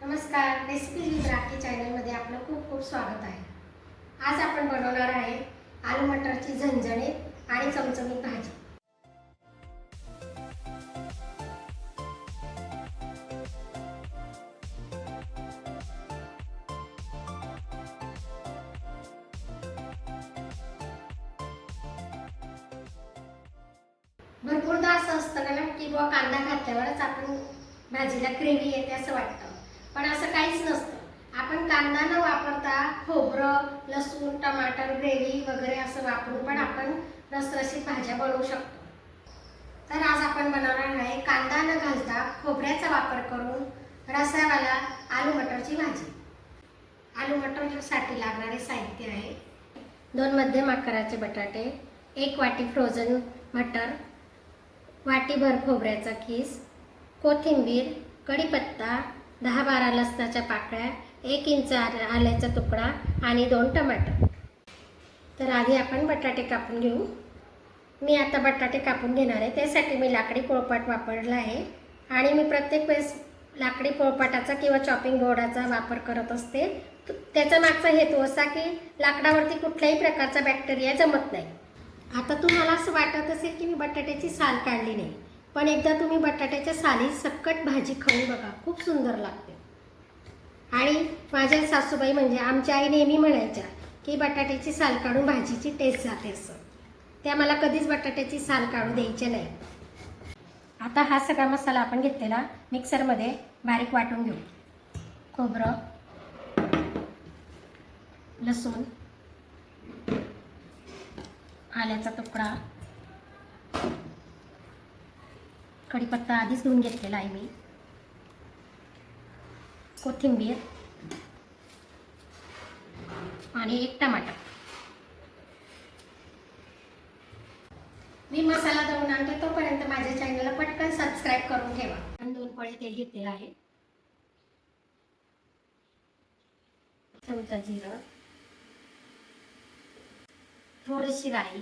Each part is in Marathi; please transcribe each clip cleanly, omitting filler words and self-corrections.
नमस्कार, रेसिपी विथ राखी चॅनलमध्ये आपलं खूप खूप स्वागत आहे. आज आपण बनवणार आहे आलू मटरची झणझणीत आणि चमचमीत भाजी. भरपूरदा असं असतं ना की बुवा कांदा घातल्यावरच आपण भाजीला ग्रेव्ही येते असं वाटतं, पण असं काहीच नसतं. आपण कांदा न वापरता खोबरं, लसूण, टमाटर, ग्रेव्ही वगैरे असं वापरून पण आपण रसरशीत भाज्या बनवू शकतो. तर आज आपण बनवणार आहे कांदा न घालता खोबऱ्याचा वापर करून रसावाला आलू मटरची भाजी. आलू मटरसाठी लागणारे साहित्य आहे: 2 मध्यम आकाराचे बटाटे, 1 वाटी फ्रोझन मटर, वाटीभर खोबऱ्याचा खीस, कोथिंबीर, कढीपत्ता, 10-12 लसणाच्या पाकळ्या, 1 इंच आल्याचा तुकडा आणि 2 टमाटर. तर आधी आपण बटाटे कापून घेऊ. मी आता बटाटे कापून घेणार आहे. त्यासाठी मी लाकडी पोळपाट वापरला आहे आणि मी प्रत्येक वेळेस लाकडी पोळपाटाचा किंवा चॉपिंग बोर्डाचा वापर करत असते. त्याचा मागचा हेतू असा की लाकडावरती कुठल्याही प्रकारचा बॅक्टेरिया जमत नाही. आता तुम्हाला असं वाटत असेल की मी बटाट्याची साल काढली नाही, पण एकदा तुम्ही बटाट्याच्या साली सकट भाजी खाऊन बघा, खूप सुंदर लागते. आणि माझ्या सासूबाई म्हणजे आमच्या आई नेहमी म्हणायच्या की बटाट्याची साल काढून भाजीची टेस्ट जाते असं. त्या मला कधीच बटाट्याची साल काढू द्यायचे नाही. आता हा सगळा मसाला आपण घेतलेला मिक्सरमध्ये बारीक वाटून घेऊ. खोबरं, लसूण, आल्याचा तुकडा, कढीपत्ता आधीच धुवून घेतलेला आहे मी, कोथिंबीर आणि 1 टमाटर. मी मसाला दळून आणते, तोपर्यंत माझ्या चॅनलला पटकन सबस्क्राईब करून ठेवा. आणि 2 पळी तेल घेतलेलं आहे, चमचा जिरं, थोडीशी राई,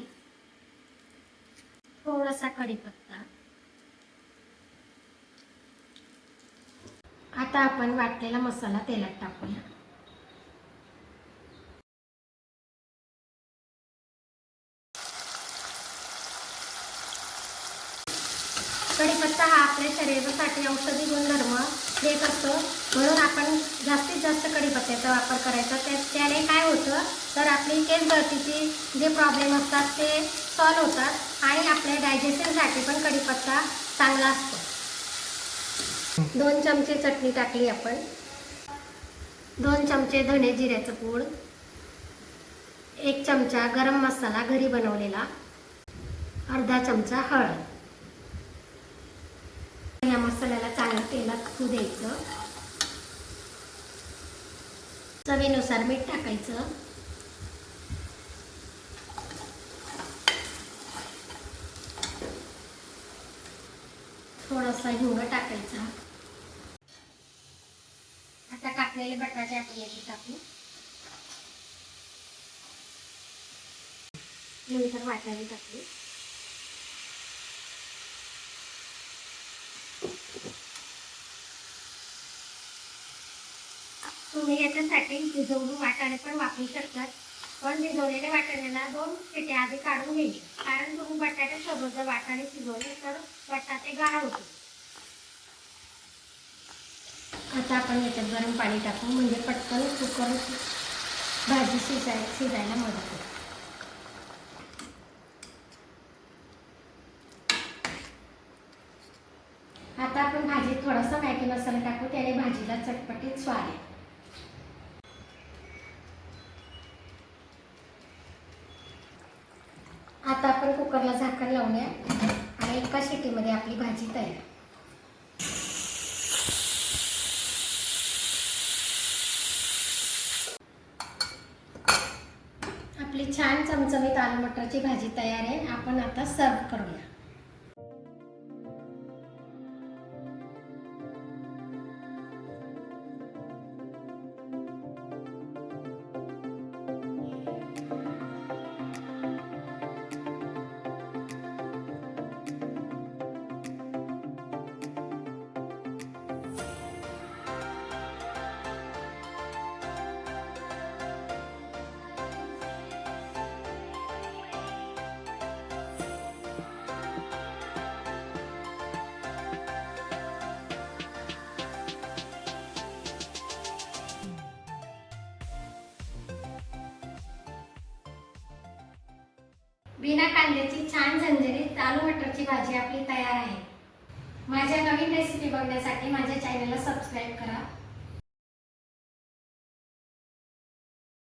थोडासा कढीपत्ता. आता आपण वाटलेला मसाला तेलात टाकूया. कढीपत्ता हा आपल्या शरीरासाठी औषधी गुणधर्म देत असतो, म्हणून आपण जास्तीत जास्त कढीपत्त्याचा वापर करायचा. त्याने काय होतं तर आपली केस गळतीचे जे प्रॉब्लेम असतात ते सॉल्व्ह होतात आणि आपल्या डायजेशनसाठी पण कढीपत्ता चांगला असतो. 2 चमचे चटणी टाकली आपण, 2 चमचे धणे जिऱ्याचं पूड, 1 चमचा गरम मसाला घरी बनवलेला, अर्धा चमचा हळद. या मसाल्याला चांगलं तेलात होऊ द्यायचं. चवीनुसार मीठ टाकायचं. थोडासा हिंग टाकायचा. आता कापलेले बटाटे आपण याची टाकू. नंतर वाटाणे टाकू. तुम्ही याच्यासाठी भिजवून वाटाणे पण वापरू शकतात, पण भिजवलेल्या वाटाण्याला 2 शिट्ट्या आधी काढून घ्यायची, कारण तुम्ही बटाट्यासोबत जर वाटाणे शिजवले तर बटाटे गाळ होते. आता आपण याच्यात गरम पाणी टाकू, म्हणजे पटकन कुकर भाजी शिजायला मदत होते. आता आपण भाजीत थोडासा मॅगी मसाला टाकू, त्याने भाजीला चटपटीत स्वाद येतो. आता आपण कुकरला झाकण लावूया आणि 1 शिट्टीमध्ये आपली भाजी तयार. आपली छान चमचमीत आलू मटरची भाजी तयार आहे. आपण आता सर्व करूया. बिना कांद्याची छान झणझणीत आलू मटरची भाजी आपली तयार आहे। माझ्या नवीन रेसिपी बघण्यासाठी माझ्या चॅनलला सबस्क्राईब करा।